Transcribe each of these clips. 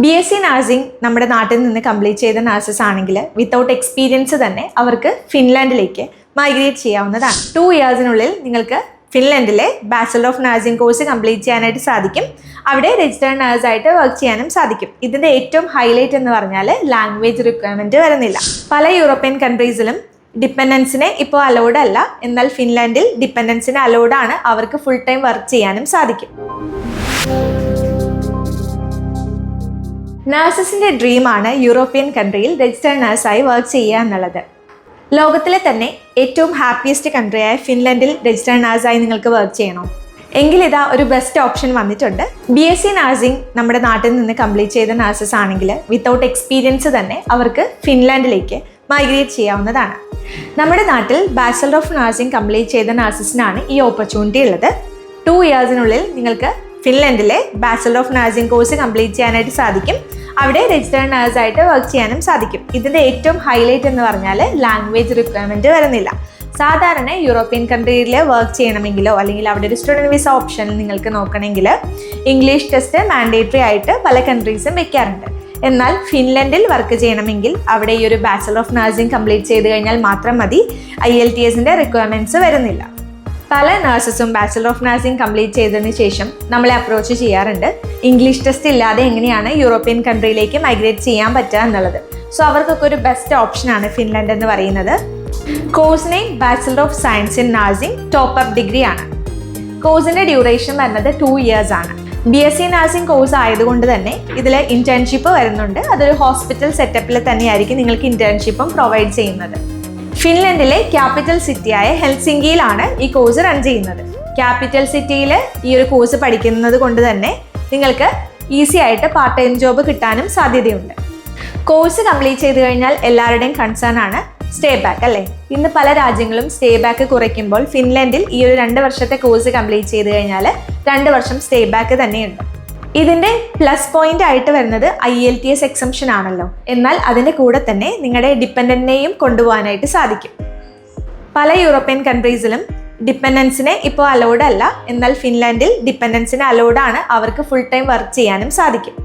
BSc nursing നമ്മുടെ നാട്ടിൽ നിന്ന് കംപ്ലീറ്റ് ചെയ്ത നഴ്സസ് ആണെങ്കിൽ വിത്തൗട്ട് എക്സ്പീരിയൻസ് തന്നെ അവർക്ക് ഫിൻലാൻഡിലേക്ക് മൈഗ്രേറ്റ് ചെയ്യാവുന്നതാണ്. 2 ഇയേഴ്സിനുള്ളിൽ നിങ്ങൾക്ക് ഫിൻലൻഡിലെ bachelor of nursing course complete ചെയ്യാനായിട്ട് സാധിക്കും. അവിടെ രജിസ്റ്റേർഡ് നഴ്സായിട്ട് വർക്ക് ചെയ്യാനും സാധിക്കും. ഇതിൻ്റെ ഏറ്റവും ഹൈലൈറ്റ് എന്ന് പറഞ്ഞാൽ ലാംഗ്വേജ് റിക്വയർമെൻറ്റ് വരുന്നില്ല. പല യൂറോപ്യൻ കൺട്രീസിലും ഡിപ്പെൻഡൻസിനെ ഇപ്പോൾ അലൗഡ് അല്ല, എന്നാൽ ഫിൻലാൻഡിൽ ഡിപ്പെൻഡൻസിന് അലൗഡ് ആണ്. അവർക്ക് ഫുൾ ടൈം വർക്ക് ചെയ്യാനും സാധിക്കും. നഴ്സസിൻ്റെ ഡ്രീമാണ് യൂറോപ്യൻ കൺട്രിയിൽ രജിസ്റ്റേർഡ് നഴ്സായി വർക്ക് ചെയ്യുക എന്നുള്ളത്. ലോകത്തിലെ തന്നെ ഏറ്റവും ഹാപ്പിയസ്റ്റ് കൺട്രിയായ ഫിൻലൻഡിൽ രജിസ്റ്റേർഡ് നഴ്സായി നിങ്ങൾക്ക് വർക്ക് ചെയ്യണോ എങ്കിൽ ഇതാ ഒരു ബെസ്റ്റ് ഓപ്ഷൻ വന്നിട്ടുണ്ട്. BSc നഴ്സിംഗ് നമ്മുടെ നാട്ടിൽ നിന്ന് കംപ്ലീറ്റ് ചെയ്ത നഴ്സസ് ആണെങ്കിൽ വിത്തൗട്ട് എക്സ്പീരിയൻസ് തന്നെ അവർക്ക് ഫിൻലാൻഡിലേക്ക് മൈഗ്രേറ്റ് ചെയ്യാവുന്നതാണ്. നമ്മുടെ നാട്ടിൽ ബാച്ചലർ ഓഫ് നഴ്സിംഗ് കംപ്ലീറ്റ് ചെയ്ത നഴ്സസിനാണ് ഈ ഓപ്പർച്യൂണിറ്റി ഉള്ളത്. 2 ഇയേഴ്സിനുള്ളിൽ നിങ്ങൾക്ക് ഫിൻലൻഡിലെ bachelor of nursing course complete ചെയ്യാനായിട്ട് സാധിക്കും. അവിടെ രജിസ്റ്റേർഡ് നഴ്സായിട്ട് വർക്ക് ചെയ്യാനും സാധിക്കും. ഇതിൻ്റെ ഏറ്റവും ഹൈലൈറ്റ് എന്ന് പറഞ്ഞാൽ ലാംഗ്വേജ് റിക്വയർമെൻറ്റ് വരുന്നില്ല. സാധാരണ യൂറോപ്യൻ കൺട്രിയിൽ വർക്ക് ചെയ്യണമെങ്കിലോ അല്ലെങ്കിൽ അവിടെ ഒരു സ്റ്റുഡൻറ്റ് വിസ ഓപ്ഷൻ നിങ്ങൾക്ക് നോക്കണമെങ്കിൽ ഇംഗ്ലീഷ് ടെസ്റ്റ് മാൻഡേറ്ററി ആയിട്ട് പല കൺട്രീസും വെക്കാറുണ്ട്. എന്നാൽ ഫിൻലൻഡിൽ വർക്ക് ചെയ്യണമെങ്കിൽ അവിടെ ഈ ഒരു ബാച്ചലർ ഓഫ് നഴ്സിംഗ് കംപ്ലീറ്റ് ചെയ്ത് കഴിഞ്ഞാൽ മാത്രം മതി. IELTSൻ്റെ റിക്വയർമെൻറ്റ്സ് വരുന്നില്ല. പല നഴ്സസും ബാച്ചലർ ഓഫ് നഴ്സിംഗ് കംപ്ലീറ്റ് ചെയ്തതിന് ശേഷം നമ്മളെ അപ്രോച്ച് ചെയ്യാറുണ്ട്. ഇംഗ്ലീഷ് ടെസ്റ്റ് ഇല്ലാതെ എങ്ങനെയാണ് യൂറോപ്യൻ കൺട്രിയിലേക്ക് മൈഗ്രേറ്റ് ചെയ്യാൻ പറ്റുക എന്നുള്ളത്. സോ അവർക്കൊക്കെ ഒരു ബെസ്റ്റ് ഓപ്ഷനാണ് ഫിൻലൻഡ് എന്ന് പറയുന്നത്. Course name bachelor of science in nursing top up degree ആണ്. കോഴ്സിൻ്റെ ഡ്യൂറേഷൻ വരുന്നത് 2 ഇയേഴ്സ് ആണ്. BSc നഴ്സിംഗ് കോഴ്സ് ആയതുകൊണ്ട് തന്നെ ഇതിൽ ഇന്റേൺഷിപ്പ് വരുന്നുണ്ട്. അതൊരു ഹോസ്പിറ്റൽ സെറ്റപ്പിൽ തന്നെയായിരിക്കും നിങ്ങൾക്ക് ഇന്റേൺഷിപ്പും പ്രൊവൈഡ് ചെയ്യുന്നത്. ഫിൻലൻഡിലെ ക്യാപിറ്റൽ സിറ്റിയായ ഹെൽസിങ്കിയിലാണ് ഈ കോഴ്സ് റൺ ചെയ്യുന്നത്. ക്യാപിറ്റൽ സിറ്റിയിൽ ഈ ഒരു കോഴ്സ് പഠിക്കുന്നത് കൊണ്ട് തന്നെ നിങ്ങൾക്ക് ഈസി ആയിട്ട് പാർട്ട് ടൈം ജോബ് കിട്ടാനും സാധ്യതയുണ്ട്. കോഴ്സ് കംപ്ലീറ്റ് ചെയ്ത് കഴിഞ്ഞാൽ എല്ലാവരുടെയും കൺസേൺ ആണ് സ്റ്റേ ബാക്ക് അല്ലേ. ഇന്ന് പല രാജ്യങ്ങളും സ്റ്റേ ബാക്ക് കുറയ്ക്കുമ്പോൾ ഫിൻലൻഡിൽ ഈ ഒരു 2 വർഷത്തെ കോഴ്സ് കംപ്ലീറ്റ് ചെയ്ത് കഴിഞ്ഞാൽ 2 വർഷം സ്റ്റേ ബാക്ക് തന്നെയുണ്ട്. ഇതിൻ്റെ പ്ലസ് പോയിന്റ് ആയിട്ട് വരുന്നത് IELTS എക്സംഷൻ ആണല്ലോ. എന്നാൽ അതിൻ്റെ കൂടെ തന്നെ നിങ്ങളുടെ ഡിപ്പെൻഡൻറ്റിനെയും കൊണ്ടുപോകാനായിട്ട് സാധിക്കും. പല യൂറോപ്യൻ കൺട്രീസിലും ഡിപ്പെൻഡൻസിനെ ഇപ്പോൾ അലൗഡ് അല്ല, എന്നാൽ ഫിൻലാൻഡിൽ ഡിപ്പെൻഡൻസിന് അലൗഡ് ആണ്. അവർക്ക് ഫുൾ ടൈം വർക്ക് ചെയ്യാനും സാധിക്കും.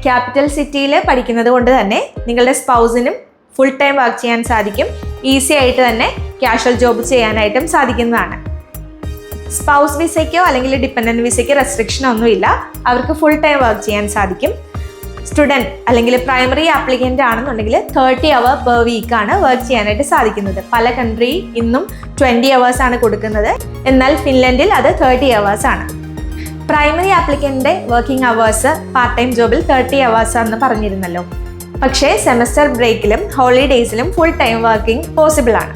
ക്യാപിറ്റൽ സിറ്റിയിൽ പഠിക്കുന്നത് കൊണ്ട് തന്നെ നിങ്ങളുടെ സ്പൗസിനും ഫുൾ ടൈം വർക്ക് ചെയ്യാൻ സാധിക്കും. ഈസി ആയിട്ട് തന്നെ കാഷ്വൽ ജോബ് ചെയ്യാനായിട്ടും സാധിക്കുന്നതാണ്. സ്പൗസ് വിസയ്ക്കോ അല്ലെങ്കിൽ ഡിപ്പെൻഡൻറ്റ് വിസയ്ക്ക് റെസ്ട്രിക്ഷൻ ഒന്നുമില്ല. അവർക്ക് ഫുൾ ടൈം വർക്ക് ചെയ്യാൻ സാധിക്കും. സ്റ്റുഡൻറ്റ് അല്ലെങ്കിൽ പ്രൈമറി ആപ്ലിക്കൻ്റ് ആണെന്നുണ്ടെങ്കിൽ 30 അവർ പെർ വീക്കാണ് വർക്ക് ചെയ്യാനായിട്ട് സാധിക്കുന്നത്. പല കൺട്രി ഇന്നും 20 അവേഴ്സ് ആണ് കൊടുക്കുന്നത്, എന്നാൽ ഫിൻലൻഡിൽ അത് 30 അവേഴ്സ് ആണ്. പ്രൈമറി ആപ്ലിക്കൻ്റെ വർക്കിംഗ് അവേഴ്സ് പാർട്ട് ടൈം ജോബിൽ 30 അവേഴ്സ് ആണെന്ന് പറഞ്ഞിരുന്നല്ലോ. പക്ഷേ സെമസ്റ്റർ ബ്രേക്കിലും ഹോളിഡേയ്സിലും ഫുൾ ടൈം വർക്കിംഗ് പോസിബിൾ ആണ്.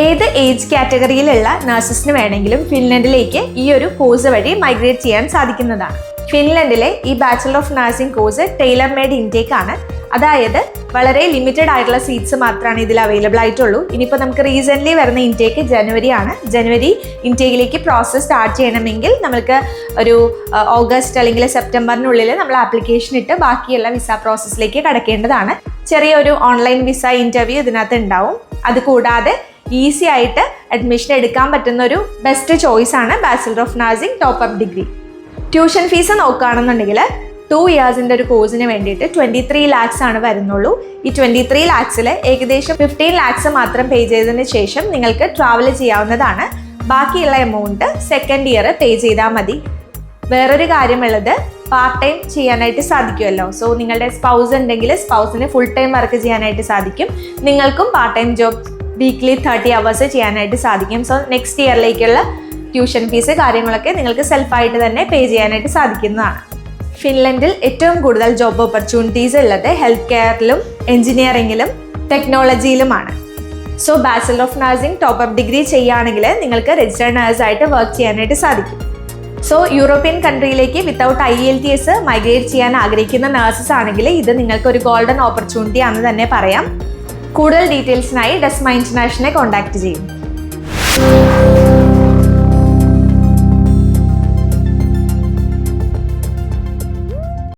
ഏത് ഏജ് കാറ്റഗറിയിലുള്ള നഴ്സസിന് വേണമെങ്കിലും ഫിൻലൻഡിലേക്ക് ഈ ഒരു കോഴ്സ് വഴി മൈഗ്രേറ്റ് ചെയ്യാൻ സാധിക്കുന്നതാണ്. ഫിൻലൻഡിലെ ഈ bachelor of nursing course Taylor made intake ആണ്. അതായത് വളരെ ലിമിറ്റഡ് ആയിട്ടുള്ള സീറ്റ്സ് മാത്രമാണ് ഇതിൽ അവൈലബിൾ ആയിട്ടുള്ളൂ. ഇനിയിപ്പോൾ നമുക്ക് റീസെൻ്റ്ലി വരുന്ന ഇൻടേക്ക് ജനുവരി ആണ്. ജനുവരി ഇൻടേക്കിലേക്ക് പ്രോസസ്സ് സ്റ്റാർട്ട് ചെയ്യണമെങ്കിൽ നമുക്ക് ഒരു ഓഗസ്റ്റ് അല്ലെങ്കിൽ സെപ്റ്റംബറിനുള്ളിൽ നമ്മൾ ആപ്ലിക്കേഷൻ ഇട്ട് ബാക്കിയുള്ള വിസ പ്രോസസ്സിലേക്ക് കടക്കേണ്ടതാണ്. ചെറിയൊരു ഓൺലൈൻ വിസ ഇൻ്റർവ്യൂ ഇതിനകത്ത് ഉണ്ടാവും. അതുകൂടാതെ ഈസി ആയിട്ട് അഡ്മിഷൻ എടുക്കാൻ പറ്റുന്ന ഒരു ബെസ്റ്റ് ചോയ്സ് ആണ് bachelor of nursing top up degree. Tuition fees നോക്കുകയാണെന്നുണ്ടെങ്കിൽ 2 ഇയേഴ്സിൻ്റെ ഒരു കോഴ്സിന് വേണ്ടിയിട്ട് 23 lakhs ആണ് വരുന്നുള്ളൂ. ഈ 23 lakhsൽ ഏകദേശം 15 lakhs മാത്രം പേ ചെയ്തതിന് ശേഷം നിങ്ങൾക്ക് ട്രാവൽ ചെയ്യാവുന്നതാണ്. ബാക്കിയുള്ള എമൗണ്ട് സെക്കൻഡ് ഇയർ പേ ചെയ്താൽ മതി. വേറൊരു കാര്യമുള്ളത്, പാർട്ട് ടൈം ചെയ്യാനായിട്ട് സാധിക്കുമല്ലോ. സോ നിങ്ങളുടെ സ്പൗസ് ഉണ്ടെങ്കിൽ സ്പൗസിന് ഫുൾ ടൈം വർക്ക് ചെയ്യാനായിട്ട് സാധിക്കും. നിങ്ങൾക്കും part time job weekly 30 hours ചെയ്യാനായിട്ട് സാധിക്കും. സോ നെക്സ്റ്റ് ഇയറിലേക്കുള്ള ട്യൂഷൻ ഫീസ് കാര്യങ്ങളൊക്കെ നിങ്ങൾക്ക് സെൽഫായിട്ട് തന്നെ പേ ചെയ്യാനായിട്ട് സാധിക്കുന്നതാണ്. ഫിൻലൻഡിൽ ഏറ്റവും കൂടുതൽ ജോബ് ഓപ്പർച്യൂണിറ്റീസ് ഉള്ളത് ഹെൽത്ത് കെയറിലും എഞ്ചിനീയറിംഗിലും ടെക്നോളജിയിലുമാണ്. So bachelor of nursing top up degree ചെയ്യുകയാണെങ്കിൽ നിങ്ങൾക്ക് രജിസ്റ്റേർഡ് നഴ്സായിട്ട് വർക്ക് ചെയ്യാനായിട്ട് സാധിക്കും. സോ യൂറോപ്യൻ കൺട്രിയിലേക്ക് വിത്തൗട്ട് IELTS മൈഗ്രേറ്റ് ചെയ്യാൻ ആഗ്രഹിക്കുന്ന നഴ്സസ് ആണെങ്കിൽ ഇത് നിങ്ങൾക്ക് ഒരു ഗോൾഡൻ ഓപ്പർച്യൂണിറ്റി ആണെന്ന് തന്നെ പറയാം. കൂടുതൽ ഡീറ്റെയിൽസിനായി ഡെസ്മ ഇന്റർനാഷണലെ കോൺടാക്ട് ചെയ്യും.